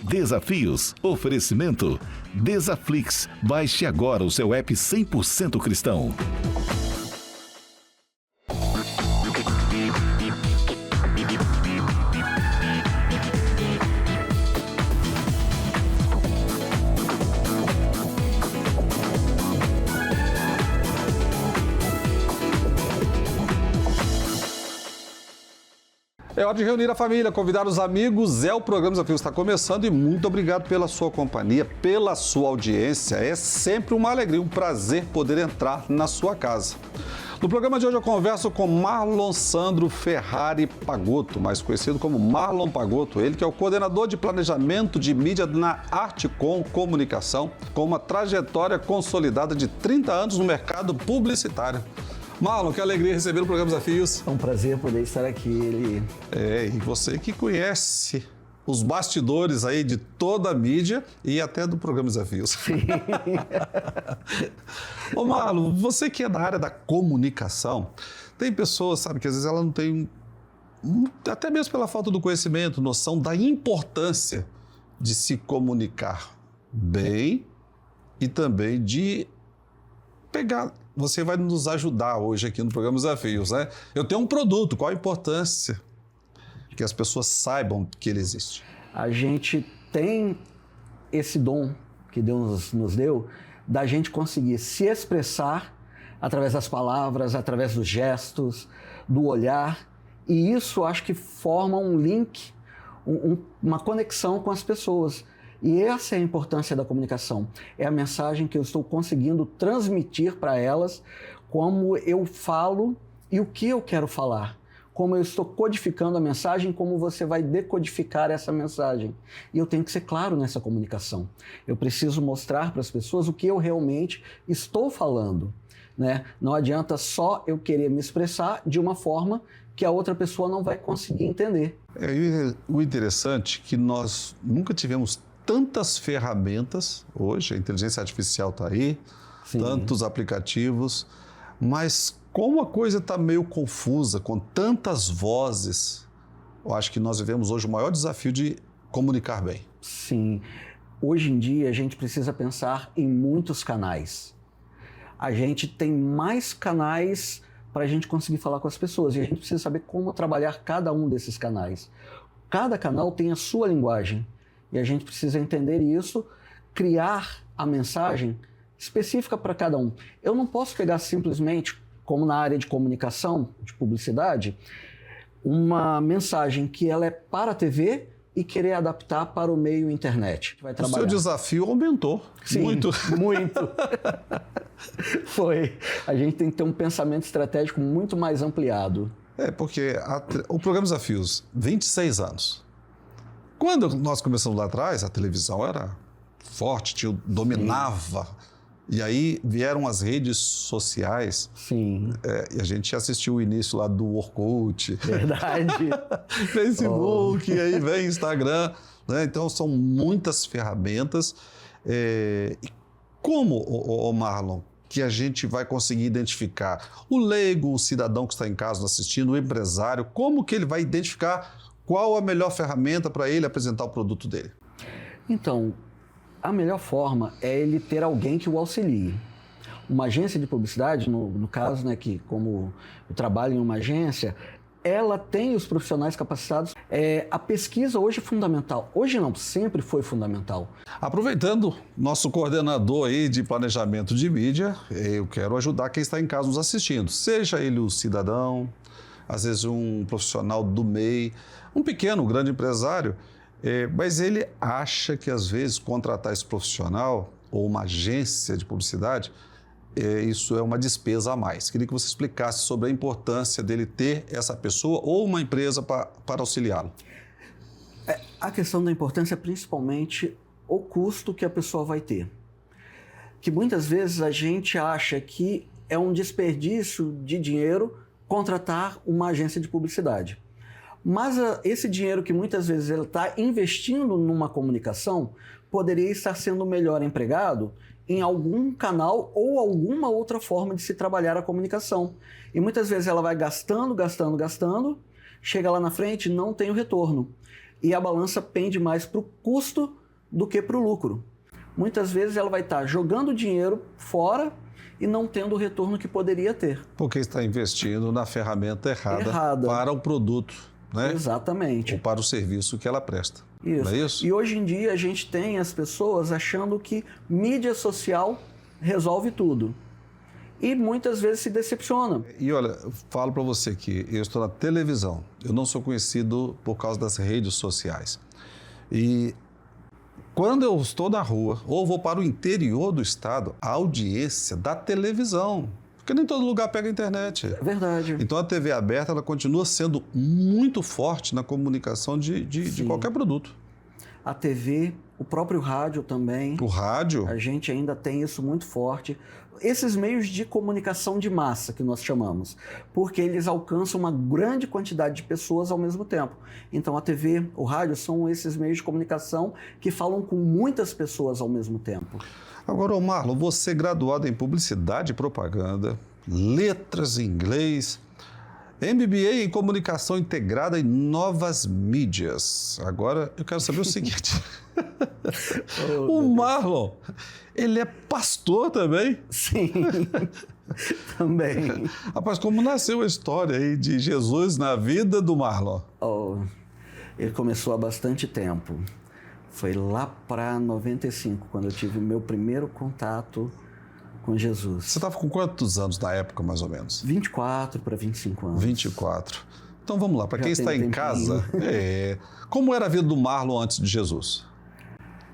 Desafios. Oferecimento. Desaflix. Baixe agora o seu app 100% cristão. É hora de reunir a família, convidar os amigos. O programa Desafio está começando e muito obrigado pela sua companhia, pela sua audiência. É sempre uma alegria, um prazer poder entrar na sua casa. No programa de hoje eu converso com Marlon Sandro Ferrari Pagotto, mais conhecido como Marlon Pagotto, ele que é o coordenador de planejamento de mídia na Artcom Comunicação, com uma trajetória consolidada de 30 anos no mercado publicitário. Marlon, que alegria receber o programa Desafios. É um prazer poder estar aqui. E você que conhece os bastidores aí de toda a mídia e até do programa Desafios. Sim. Ô Marlon, você que é da área da comunicação, tem pessoas, sabe, que às vezes ela não tem, até mesmo pela falta do conhecimento, noção da importância de se comunicar bem e também de pegar. Você vai nos ajudar hoje aqui no programa Desafios, né? Eu tenho um produto, qual a importância que as pessoas saibam que ele existe? A gente tem esse dom que Deus nos deu, da gente conseguir se expressar através das palavras, através dos gestos, do olhar, e isso acho que forma um link, uma conexão com as pessoas. E essa é a importância da comunicação. É a mensagem que eu estou conseguindo transmitir para elas, como eu falo e o que eu quero falar. Como eu estou codificando a mensagem, como você vai decodificar essa mensagem. E eu tenho que ser claro nessa comunicação. Eu preciso mostrar para as pessoas o que eu realmente estou falando, né? Não adianta só eu querer me expressar de uma forma que a outra pessoa não vai conseguir entender. O interessante é que nós nunca tivemos tantas ferramentas, hoje a inteligência artificial está aí, Sim. Tantos aplicativos, mas como a coisa está meio confusa, com tantas vozes, eu acho que nós vivemos hoje o maior desafio de comunicar bem. Sim, hoje em dia a gente precisa pensar em muitos canais. A gente tem mais canais para a gente conseguir falar com as pessoas e a gente precisa saber como trabalhar cada um desses canais. Cada canal tem a sua linguagem. E a gente precisa entender isso, criar a mensagem específica para cada um. Eu não posso pegar simplesmente, como na área de comunicação, de publicidade, uma mensagem que ela é para a TV e querer adaptar para o meio internet. Vai trabalhar. O seu desafio aumentou. Sim, muito. Muito. Foi. A gente tem que ter um pensamento estratégico muito mais ampliado. Porque o programa Desafios, 26 anos. Quando nós começamos lá atrás, a televisão era forte, dominava. Sim. E aí vieram as redes sociais. Sim. E a gente assistiu o início lá do Orkut. Verdade. Facebook, e aí vem Instagram. Né? Então são muitas ferramentas. E como, Marlon, que a gente vai conseguir identificar o leigo, o cidadão que está em casa assistindo, o empresário, como que ele vai identificar qual a melhor ferramenta para ele apresentar o produto dele? Então, a melhor forma é ele ter alguém que o auxilie. Uma agência de publicidade, no caso, né, que como eu trabalho em uma agência, ela tem os profissionais capacitados. A pesquisa hoje é fundamental. Hoje não, sempre foi fundamental. Aproveitando nosso coordenador aí de planejamento de mídia, eu quero ajudar quem está em casa nos assistindo, seja ele o cidadão, às vezes um profissional do MEI, um pequeno, grande empresário, mas ele acha que às vezes contratar esse profissional ou uma agência de publicidade, isso é uma despesa a mais. Queria que você explicasse sobre a importância dele ter essa pessoa ou uma empresa para auxiliá-lo. A questão da importância é principalmente o custo que a pessoa vai ter. Que muitas vezes a gente acha que é um desperdício de dinheiro contratar uma agência de publicidade. Mas esse dinheiro que muitas vezes ele está investindo numa comunicação poderia estar sendo melhor empregado em algum canal ou alguma outra forma de se trabalhar a comunicação. E muitas vezes ela vai gastando, chega lá na frente e não tem o retorno. e a balança pende mais para o custo do que para o lucro. Muitas vezes ela vai estar jogando dinheiro fora e não tendo o retorno que poderia ter. Porque está investindo na ferramenta errada. Para o produto, né? Exatamente. Ou para o serviço que ela presta. Isso. Não é isso? E hoje em dia a gente tem as pessoas achando que mídia social resolve tudo. E muitas vezes se decepcionam. E olha, eu falo para você que eu estou na televisão. Eu não sou conhecido por causa das redes sociais. E quando eu estou na rua ou vou para o interior do estado, a audiência da televisão, porque nem todo lugar pega a internet. É verdade. Então a TV aberta ela continua sendo muito forte na comunicação de qualquer produto. A TV, o próprio rádio também. O rádio? A gente ainda tem isso muito forte. Esses meios de comunicação de massa, que nós chamamos, porque eles alcançam uma grande quantidade de pessoas ao mesmo tempo. Então a TV, o rádio são esses meios de comunicação que falam com muitas pessoas ao mesmo tempo. Agora, Marlon, você é graduado em Publicidade e Propaganda, Letras em Inglês, MBA em Comunicação Integrada e Novas Mídias. Agora, eu quero saber o seguinte. O Marlon, ele é pastor também? Sim, também. Rapaz, como nasceu a história aí de Jesus na vida do Marlon? Ele começou há bastante tempo. Foi lá para 95, quando eu tive o meu primeiro contato com Jesus. Você estava com quantos anos na época, mais ou menos? 24 para 25 anos. 24. Então vamos lá, para quem está em casa, como era a vida do Marlon antes de Jesus?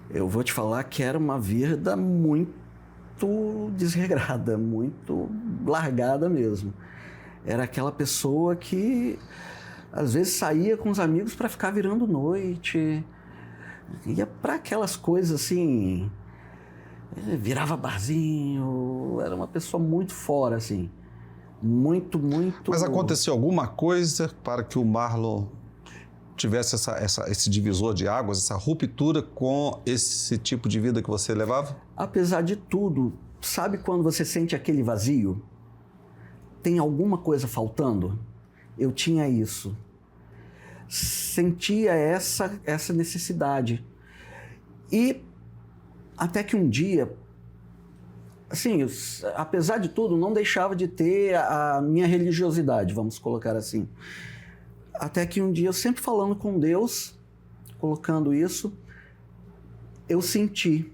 Eu vou te falar que era uma vida muito desregrada, muito largada mesmo. Era aquela pessoa que às vezes saía com os amigos para ficar virando noite, ia para aquelas coisas assim, virava barzinho, era uma pessoa muito fora, assim, muito... Mas aconteceu alguma coisa para que o Marlon tivesse esse divisor de águas, essa ruptura com esse tipo de vida que você levava? Apesar de tudo, sabe quando você sente aquele vazio? Tem alguma coisa faltando? Eu tinha isso. Sentia essa necessidade. E até que um dia, assim, apesar de tudo, não deixava de ter a minha religiosidade, vamos colocar assim. Até que um dia, eu sempre falando com Deus, colocando isso, eu senti.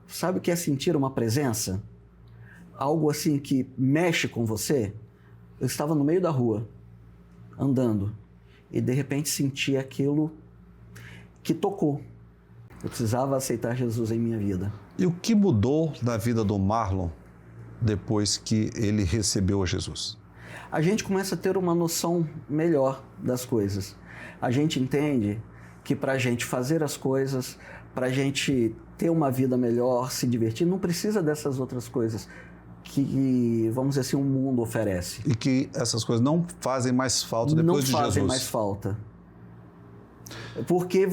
Sabe o que é sentir uma presença? Algo assim que mexe com você? Eu estava no meio da rua, andando, e de repente senti aquilo que tocou. Eu precisava aceitar Jesus em minha vida. E o que mudou na vida do Marlon depois que ele recebeu a Jesus? A gente começa a ter uma noção melhor das coisas. A gente entende que para a gente fazer as coisas, para a gente ter uma vida melhor, se divertir, não precisa dessas outras coisas que, vamos dizer assim, o mundo oferece. E que essas coisas não fazem mais falta depois de Jesus. Não fazem mais falta. Porque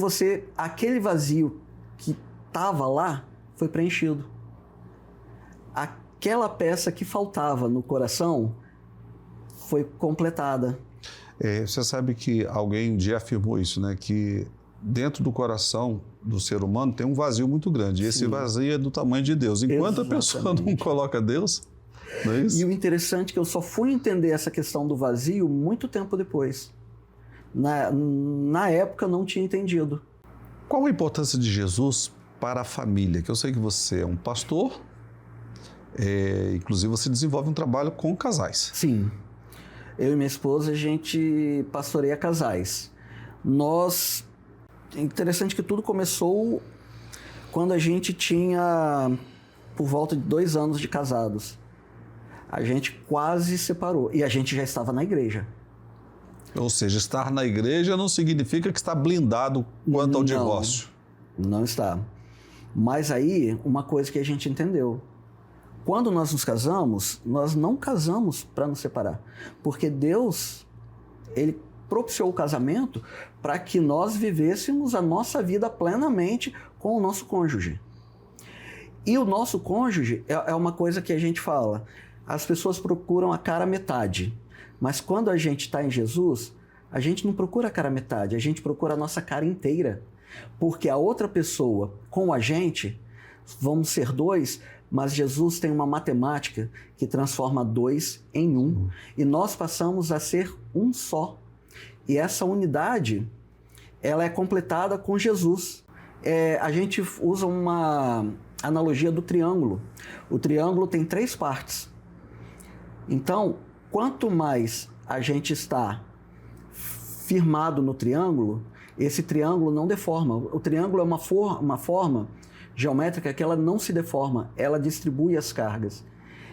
aquele vazio que estava lá foi preenchido. Aquela peça que faltava no coração foi completada. Você sabe que alguém um dia afirmou isso, né? Que dentro do coração do ser humano tem um vazio muito grande. E esse vazio é do tamanho de Deus. Enquanto a pessoa não coloca Deus, não é isso? E o interessante é que eu só fui entender essa questão do vazio muito tempo depois. Na época, não tinha entendido. Qual a importância de Jesus para a família? Que eu sei que você é um pastor, inclusive você desenvolve um trabalho com casais. Sim. Eu e minha esposa, a gente pastoreia casais. Interessante que tudo começou quando a gente tinha por volta de 2 anos de casados. A gente quase separou e a gente já estava na igreja. Ou seja, estar na igreja não significa que está blindado quanto ao divórcio. Não está. Mas aí, uma coisa que a gente entendeu. Quando nós nos casamos, nós não casamos para nos separar. Porque Deus, Ele propiciou o casamento para que nós vivêssemos a nossa vida plenamente com o nosso cônjuge. E o nosso cônjuge é uma coisa que a gente fala. As pessoas procuram a cara metade. Mas quando a gente está em Jesus, a gente não procura a cara metade, a gente procura a nossa cara inteira. Porque a outra pessoa com a gente, vamos ser dois, mas Jesus tem uma matemática que transforma dois em um. E nós passamos a ser um só. E essa unidade, ela é completada com Jesus. A gente usa uma analogia do triângulo. O triângulo tem 3 partes. Então, quanto mais a gente está firmado no triângulo, esse triângulo não deforma. O triângulo é uma forma geométrica que ela não se deforma, ela distribui as cargas.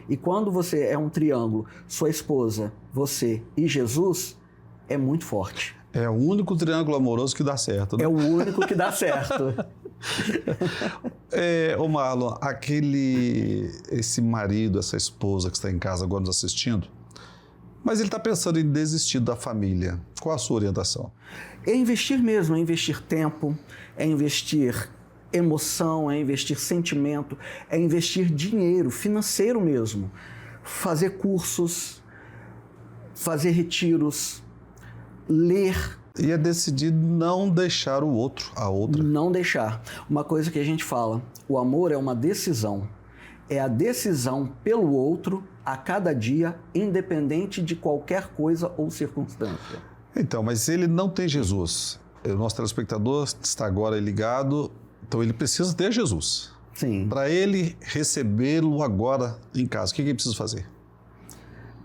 E quando você é um triângulo, sua esposa, você e Jesus, é muito forte. É o único triângulo amoroso que dá certo, né? É o único que dá certo. Ô Marlon, esse marido, essa esposa que está em casa agora nos assistindo, mas ele está pensando em desistir da família. Qual a sua orientação? É investir mesmo, é investir tempo, é investir emoção, é investir sentimento, é investir dinheiro, financeiro mesmo. Fazer cursos, fazer retiros, ler. E é decidir não deixar o outro, a outra. Não deixar. Uma coisa que a gente fala, o amor é uma decisão. É a decisão pelo outro a cada dia, independente de qualquer coisa ou circunstância. Então, mas ele não tem Jesus. O nosso telespectador está agora ligado, então ele precisa ter Jesus. Sim. Para ele recebê-lo agora em casa, o que ele precisa fazer?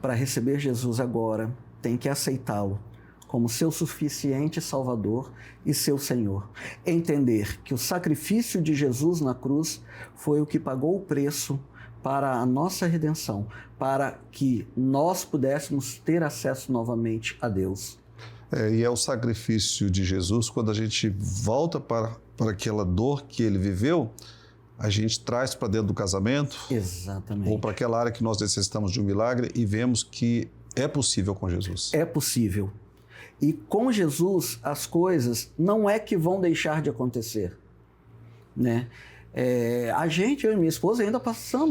Para receber Jesus agora, tem que aceitá-lo como seu suficiente Salvador e seu Senhor. Entender que o sacrifício de Jesus na cruz foi o que pagou o preço para a nossa redenção, para que nós pudéssemos ter acesso novamente a Deus. E é o sacrifício de Jesus, quando a gente volta para aquela dor que ele viveu, a gente traz para dentro do casamento. Exatamente. Ou para aquela área que nós necessitamos de um milagre e vemos que é possível com Jesus. É possível. E com Jesus, as coisas não é que vão deixar de acontecer, né? Eu e minha esposa ainda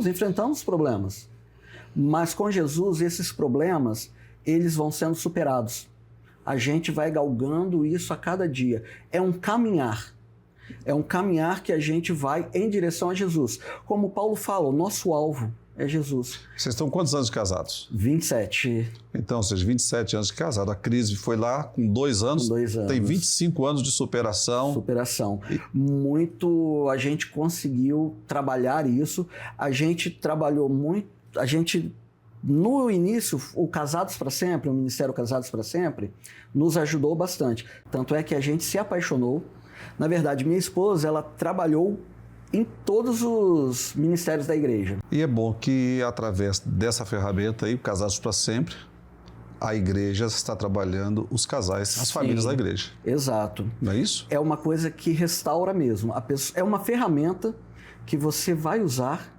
enfrentamos problemas. Mas com Jesus, esses problemas, eles vão sendo superados. A gente vai galgando isso a cada dia. É um caminhar. É um caminhar que a gente vai em direção a Jesus. Como Paulo fala, o nosso alvo é Jesus. Vocês estão quantos anos de casados? 27. Então, ou seja, 27 anos de casado. A crise foi lá com 2 anos. Com 2 anos. Tem 25 anos de superação. Superação. Muito, a gente conseguiu trabalhar isso. A gente trabalhou muito. No início, o Casados para Sempre, o Ministério Casados para Sempre, nos ajudou bastante. Tanto é que a gente se apaixonou. Na verdade, minha esposa, ela trabalhou em todos os ministérios da igreja. E é bom que, através dessa ferramenta aí, Casados para Sempre, a igreja está trabalhando os casais, as famílias da igreja. Exato. Não é isso? É uma coisa que restaura mesmo. É uma ferramenta que você vai usar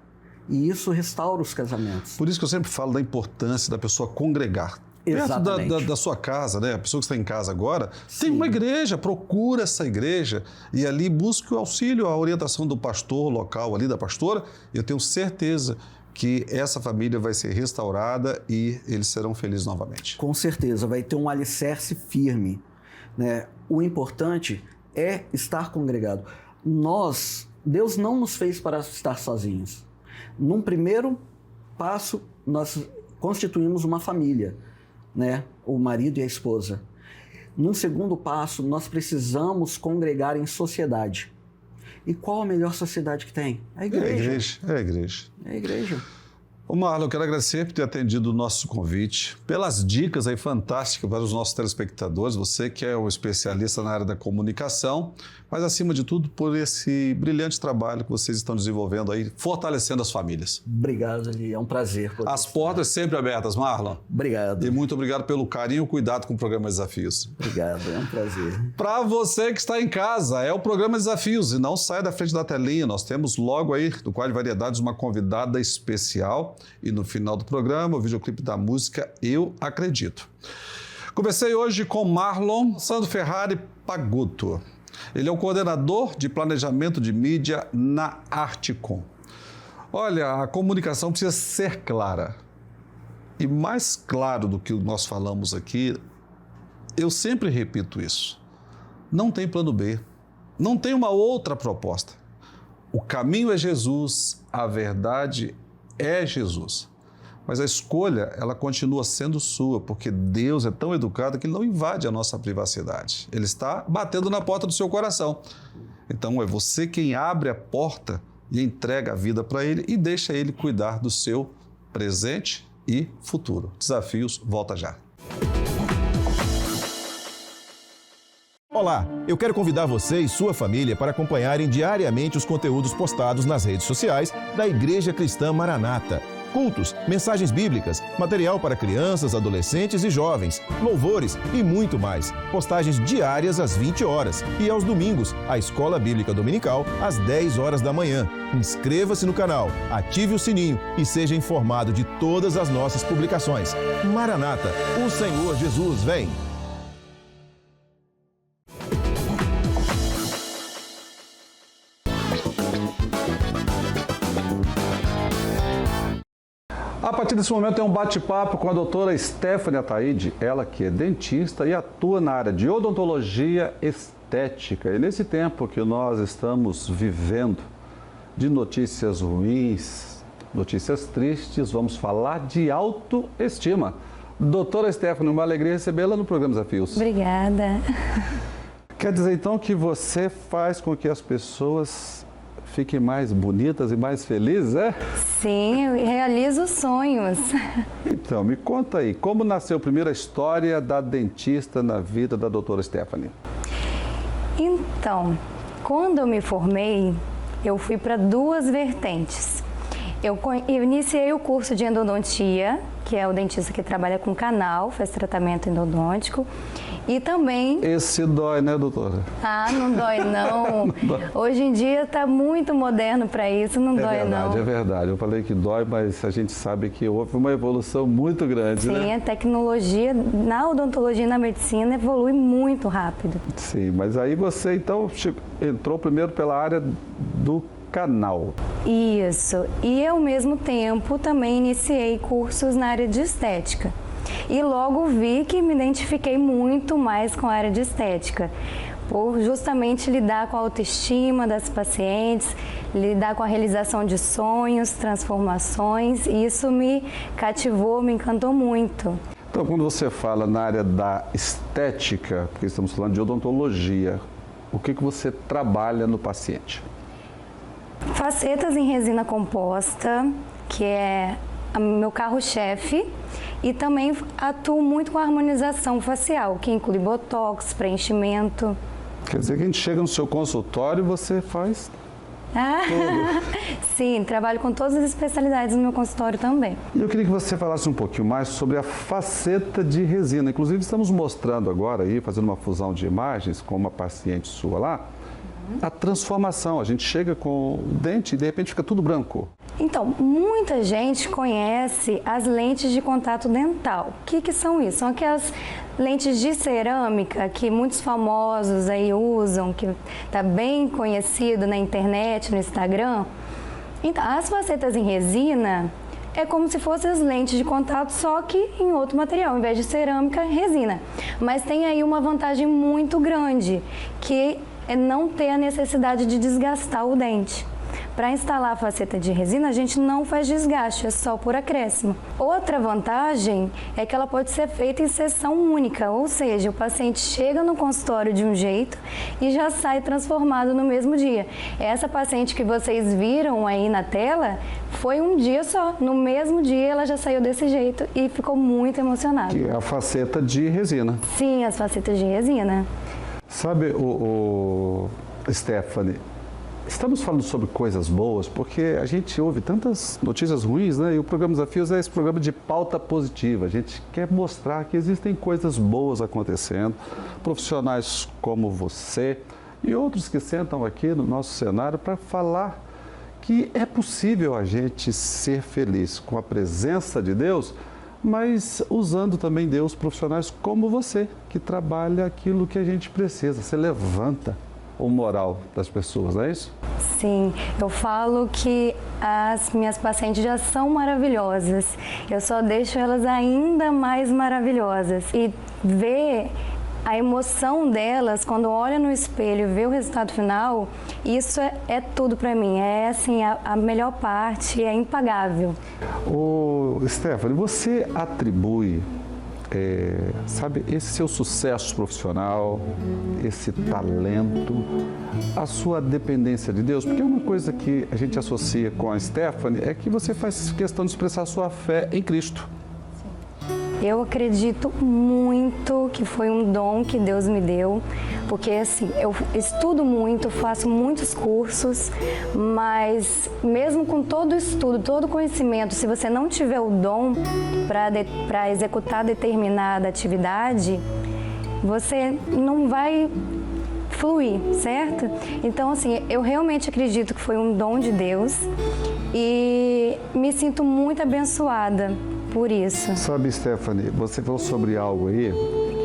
e isso restaura os casamentos. Por isso que eu sempre falo da importância da pessoa congregar. Exatamente. Perto da sua casa, né? A pessoa que está em casa agora, tem uma igreja, procura essa igreja e ali busque o auxílio, a orientação do pastor local ali, da pastora, e eu tenho certeza que essa família vai ser restaurada e eles serão felizes novamente. Com certeza, vai ter um alicerce firme, né? O importante é estar congregado. Deus não nos fez para estar sozinhos. Num primeiro passo, nós constituímos uma família, né? O marido e a esposa. Num segundo passo, nós precisamos congregar em sociedade. E qual a melhor sociedade que tem? A igreja. É a igreja. É a igreja. Ô Marlon, eu quero agradecer por ter atendido o nosso convite, pelas dicas aí fantásticas para os nossos telespectadores, você que é um especialista na área da comunicação, mas acima de tudo por esse brilhante trabalho que vocês estão desenvolvendo aí, fortalecendo as famílias. Obrigado, Ali. É um prazer. As portas sempre abertas, Marlon. Obrigado. E muito obrigado pelo carinho e cuidado com o programa Desafios. Obrigado, é um prazer. Para você que está em casa, é o programa Desafios e não sai da frente da telinha. Nós temos logo aí, do Quadro de Variedades, uma convidada especial e no final do programa, o videoclipe da música Eu Acredito. Conversei hoje com Marlon Sandro Ferrari Pagotto. Ele é o coordenador de planejamento de mídia na Articom. Olha, a comunicação precisa ser clara. E mais claro do que nós falamos aqui, eu sempre repito isso. Não tem plano B, não tem uma outra proposta. O caminho é Jesus, a verdade é Jesus. Mas a escolha, ela continua sendo sua, porque Deus é tão educado que Ele não invade a nossa privacidade. Ele está batendo na porta do seu coração. Então, é você quem abre a porta e entrega a vida para Ele e deixa Ele cuidar do seu presente e futuro. Desafios, volta já. Olá, eu quero convidar você e sua família para acompanharem diariamente os conteúdos postados nas redes sociais da Igreja Cristã Maranata. Cultos, mensagens bíblicas, material para crianças, adolescentes e jovens, louvores e muito mais. Postagens diárias às 20 horas e aos domingos, a Escola Bíblica Dominical às 10 horas da manhã. Inscreva-se no canal, ative o sininho e seja informado de todas as nossas publicações. Maranata, o Senhor Jesus vem! A partir desse momento tem um bate-papo com a doutora Stephanie Ataide, ela que é dentista e atua na área de odontologia estética. E nesse tempo que nós estamos vivendo de notícias ruins, notícias tristes, vamos falar de autoestima. Doutora Stephanie, uma alegria recebê-la no programa Desafios. Obrigada. Quer dizer então que você faz com que as pessoas fiquem mais bonitas e mais felizes, é? Sim, eu realizo sonhos. Então, me conta aí, como nasceu a primeira história da dentista na vida da doutora Stephanie? Então, quando eu me formei, eu fui para duas vertentes. Eu iniciei o curso de endodontia, que é o dentista que trabalha com canal, faz tratamento endodôntico. E também... Esse dói, né, doutora? Ah, não dói não. Hoje em dia está muito moderno para isso, não dói não. É verdade. Eu falei que dói, mas a gente sabe que houve uma evolução muito grande, Sim, né? Sim, a tecnologia na odontologia e na medicina evolui muito rápido. Sim, mas aí você então entrou primeiro pela área do canal. Isso. E ao mesmo tempo também iniciei cursos na área de estética. E logo vi que me identifiquei muito mais com a área de estética, por justamente lidar com a autoestima das pacientes, lidar com a realização de sonhos, transformações, e isso me cativou, me encantou muito. Então, quando você fala na área da estética, porque estamos falando de odontologia, o que você trabalha no paciente? Facetas em resina composta, que é meu carro-chefe, e também atuo muito com a harmonização facial, que inclui botox, preenchimento. Quer dizer que a gente chega no seu consultório e você faz tudo. Sim, trabalho com todas as especialidades no meu consultório também. E eu queria que você falasse um pouquinho mais sobre a faceta de resina. Inclusive, estamos mostrando agora aí, fazendo uma fusão de imagens com uma paciente sua lá, a transformação. A gente chega com o dente e de repente fica tudo branco. Então, muita gente conhece as lentes de contato dental. O que são isso? São aquelas lentes de cerâmica que muitos famosos aí usam, que está bem conhecido na internet, no Instagram. Então, as facetas em resina é como se fossem as lentes de contato, só que em outro material, ao invés de cerâmica, resina. Mas tem aí uma vantagem muito grande, que é não ter a necessidade de desgastar o dente. Para instalar a faceta de resina, a gente não faz desgaste, é só por acréscimo. Outra vantagem é que ela pode ser feita em sessão única, ou seja, o paciente chega no consultório de um jeito e já sai transformado no mesmo dia. Essa paciente que vocês viram aí na tela foi um dia só, no mesmo dia ela já saiu desse jeito e ficou muito emocionada. Que é a faceta de resina. Sim, as facetas de resina. Sabe, Stephanie, estamos falando sobre coisas boas porque a gente ouve tantas notícias ruins, né? E o programa Desafios é esse programa de pauta positiva. A gente quer mostrar que existem coisas boas acontecendo, profissionais como você e outros que sentam aqui no nosso cenário para falar que é possível a gente ser feliz com a presença de Deus, mas usando também Deus, profissionais como você, que trabalha aquilo que a gente precisa. Você levanta o moral das pessoas, não é isso? Sim, eu falo que as minhas pacientes já são maravilhosas. Eu só deixo elas ainda mais maravilhosas. E ver a emoção delas, quando olha no espelho e vê o resultado final, isso é tudo para mim. É assim, a melhor parte, é impagável. Ô, Stephanie, você atribui, sabe, esse seu sucesso profissional, esse talento, a sua dependência de Deus? Porque uma coisa que a gente associa com a Stephanie é que você faz questão de expressar a sua fé em Cristo. Eu acredito muito que foi um dom que Deus me deu, porque assim, eu estudo muito, faço muitos cursos, mas mesmo com todo o estudo, todo o conhecimento, se você não tiver o dom para executar determinada atividade, você não vai fluir, certo? Então, assim, eu realmente acredito que foi um dom de Deus e me sinto muito abençoada por isso. Sabe, Stephanie, você falou sobre algo aí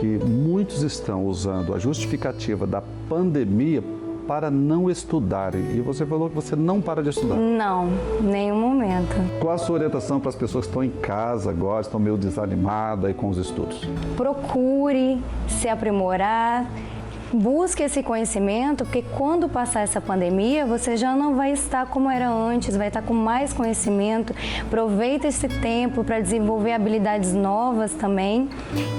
que muitos estão usando a justificativa da pandemia para não estudarem. E você falou que você não para de estudar. Não, nenhum momento. Qual a sua orientação para as pessoas que estão em casa agora, estão meio desanimadas aí com os estudos? Procure se aprimorar. Busque esse conhecimento, porque quando passar essa pandemia, você já não vai estar como era antes, vai estar com mais conhecimento. Aproveita esse tempo para desenvolver habilidades novas também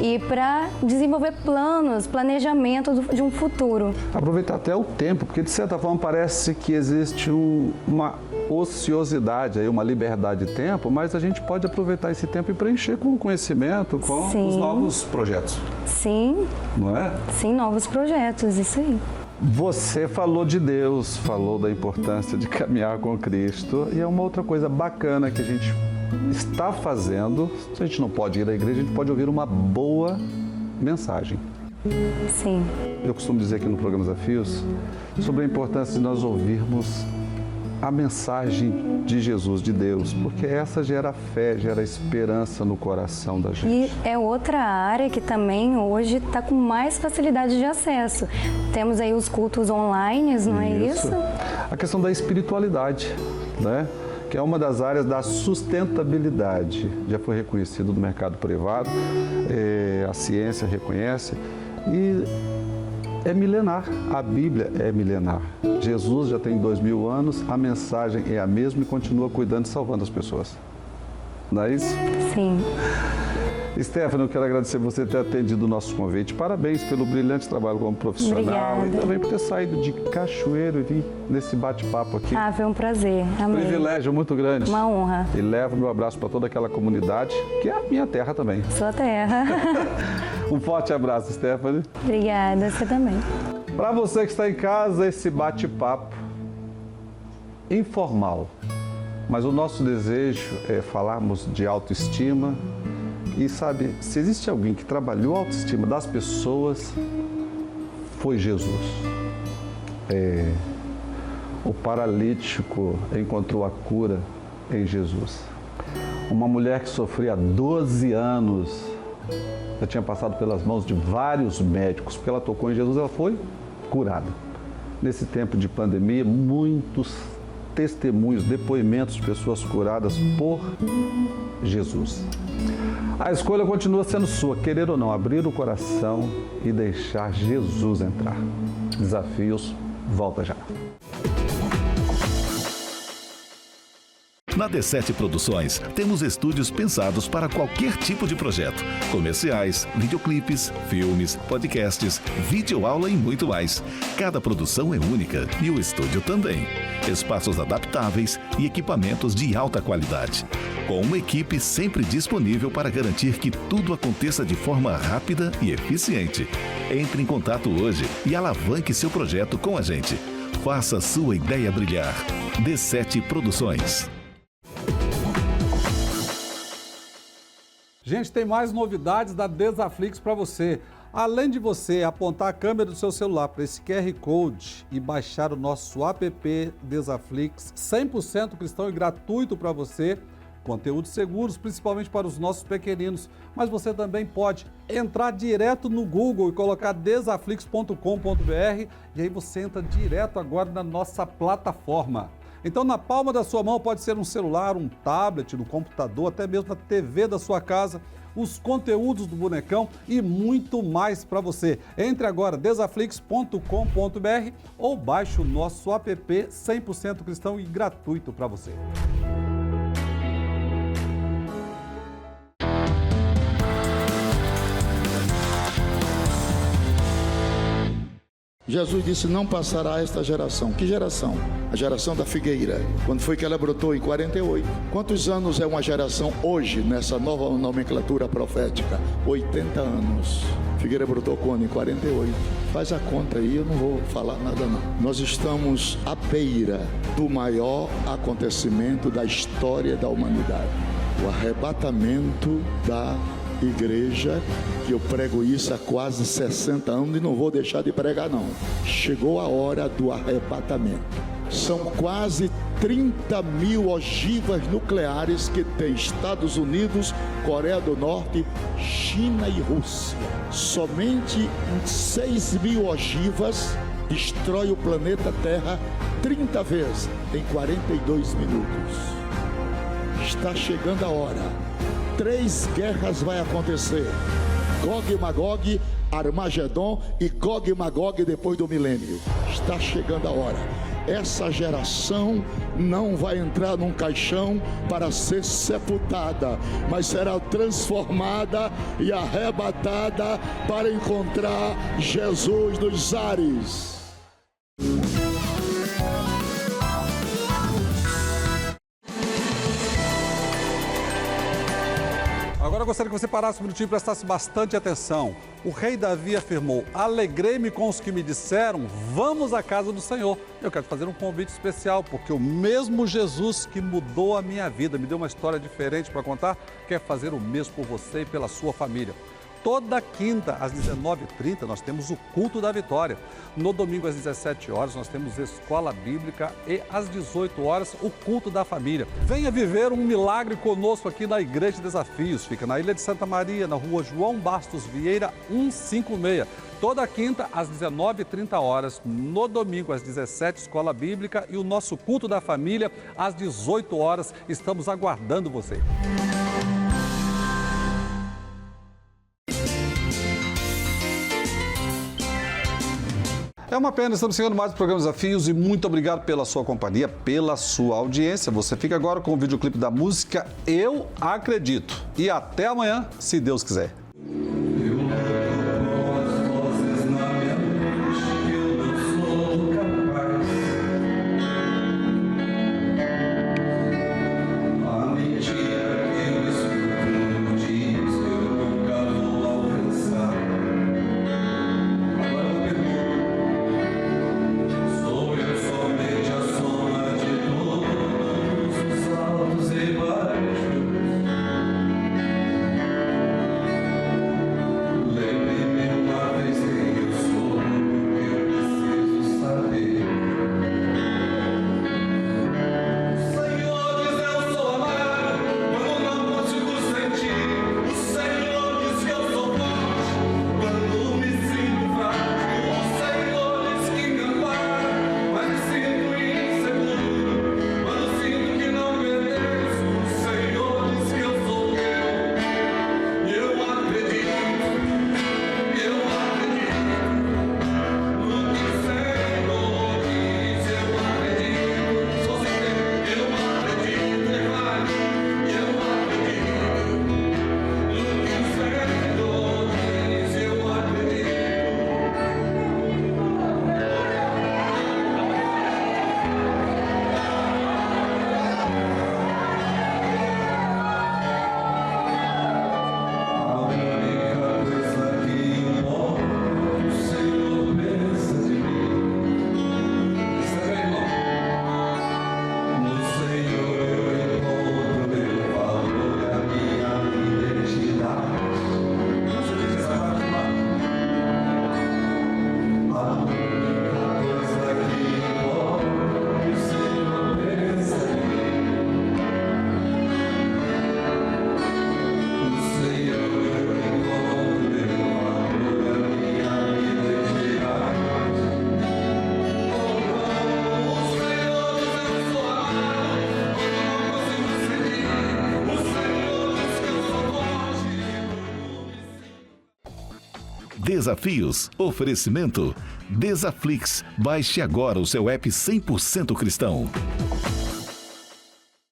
e para desenvolver planos, planejamento de um futuro. Aproveitar até o tempo, porque de certa forma parece que existe uma ociosidade, aí, uma liberdade de tempo, mas a gente pode aproveitar esse tempo e preencher com o conhecimento, com os novos projetos. Sim. Não é? Sim, novos projetos, isso aí. Você falou de Deus, falou da importância de caminhar com Cristo, e é uma outra coisa bacana que a gente está fazendo. Se a gente não pode ir à igreja, a gente pode ouvir uma boa mensagem. Sim. Eu costumo dizer aqui no programa Desafios sobre a importância de nós ouvirmos a mensagem de Jesus, de Deus, porque essa gera fé, gera esperança no coração da gente. E é outra área que também hoje está com mais facilidade de acesso. Temos aí os cultos online, não é isso? A questão da espiritualidade, né? Que é uma das áreas da sustentabilidade. Já foi reconhecido no mercado privado, a ciência reconhece e é milenar, a Bíblia é milenar. Jesus já tem 2000 anos, a mensagem é a mesma e continua cuidando e salvando as pessoas. Não é isso? Sim. Stephanie, eu quero agradecer você ter atendido o nosso convite. Parabéns pelo brilhante trabalho como profissional. Obrigada. E também por ter saído de Cachoeiro e vir nesse bate-papo aqui. Ah, foi um prazer. Amei. Privilégio muito grande. Uma honra. E levo meu abraço para toda aquela comunidade, que é a minha terra também. Sua terra. Um forte abraço, Stephanie. Obrigada, você também. Para você que está em casa, esse bate-papo informal. Mas o nosso desejo é falarmos de autoestima. E sabe, se existe alguém que trabalhou a autoestima das pessoas, foi Jesus. O paralítico encontrou a cura em Jesus. Uma mulher que sofria há 12 anos, já tinha passado pelas mãos de vários médicos, porque ela tocou em Jesus, ela foi curada. Nesse tempo de pandemia, muitos testemunhos, depoimentos de pessoas curadas por Jesus. A escolha continua sendo sua, querer ou não, abrir o coração e deixar Jesus entrar. Desafios, volta já. Na D7 Produções, temos estúdios pensados para qualquer tipo de projeto. Comerciais, videoclipes, filmes, podcasts, videoaula e muito mais. Cada produção é única e o estúdio também. Espaços adaptáveis e equipamentos de alta qualidade. Com uma equipe sempre disponível para garantir que tudo aconteça de forma rápida e eficiente. Entre em contato hoje e alavanque seu projeto com a gente. Faça sua ideia brilhar. D7 Produções. Gente, tem mais novidades da Desaflix para você. Além de você apontar a câmera do seu celular para esse QR Code e baixar o nosso app Desaflix, 100% cristão e gratuito para você, conteúdos seguros, principalmente para os nossos pequeninos. Mas você também pode entrar direto no Google e colocar desaflix.com.br e aí você entra direto agora na nossa plataforma. Então, na palma da sua mão pode ser um celular, um tablet, um computador, até mesmo a TV da sua casa. os conteúdos do Bonecão e muito mais para você. Entre agora, desaflix.com.br ou baixe o nosso app 100% cristão e gratuito para você. Jesus disse, não passará esta geração. Que geração? A geração da figueira. Quando foi que ela brotou? Em 48. Quantos anos é uma geração hoje, nessa nova nomenclatura profética? 80 anos. Figueira brotou quando? Em 48. Faz a conta aí, eu não vou falar nada não. Nós estamos à beira do maior acontecimento da história da humanidade. O arrebatamento da igreja, que eu prego isso há quase 60 anos e não vou deixar de pregar não. Chegou a hora do arrebatamento. São quase 30 mil ogivas nucleares que tem Estados Unidos, Coreia do Norte, China e Rússia. Somente 6 mil ogivas destrói o planeta Terra 30 vezes em 42 minutos. Está chegando a hora. 3 guerras vai acontecer: Gog e Magog, Armagedon e Gog e Magog depois do milênio. Está chegando a hora. Essa geração não vai entrar num caixão para ser sepultada, mas será transformada e arrebatada para encontrar Jesus nos ares. Agora eu gostaria que você parasse um minutinho e prestasse bastante atenção. O rei Davi afirmou: alegrei-me com os que me disseram, vamos à casa do Senhor. Eu quero fazer um convite especial, porque o mesmo Jesus que mudou a minha vida, me deu uma história diferente para contar, quer fazer o mesmo por você e pela sua família. Toda quinta, às 19h30, nós temos o Culto da Vitória. No domingo, às 17 horas, nós temos Escola Bíblica e às 18 horas, o Culto da Família. Venha viver um milagre conosco aqui na Igreja Desafios. Fica na Ilha de Santa Maria, na rua João Bastos Vieira, 156. Toda quinta, às 19h30 horas. No domingo, às 17h, Escola Bíblica e o nosso Culto da Família, às 18 horas. Estamos aguardando você. É uma pena, estamos chegando mais do programa Desafios e muito obrigado pela sua companhia, pela sua audiência. Você fica agora com o videoclipe da música Eu Acredito. E até amanhã, se Deus quiser. desafios. Oferecimento Desaflix. Baixe agora o seu app 100% cristão.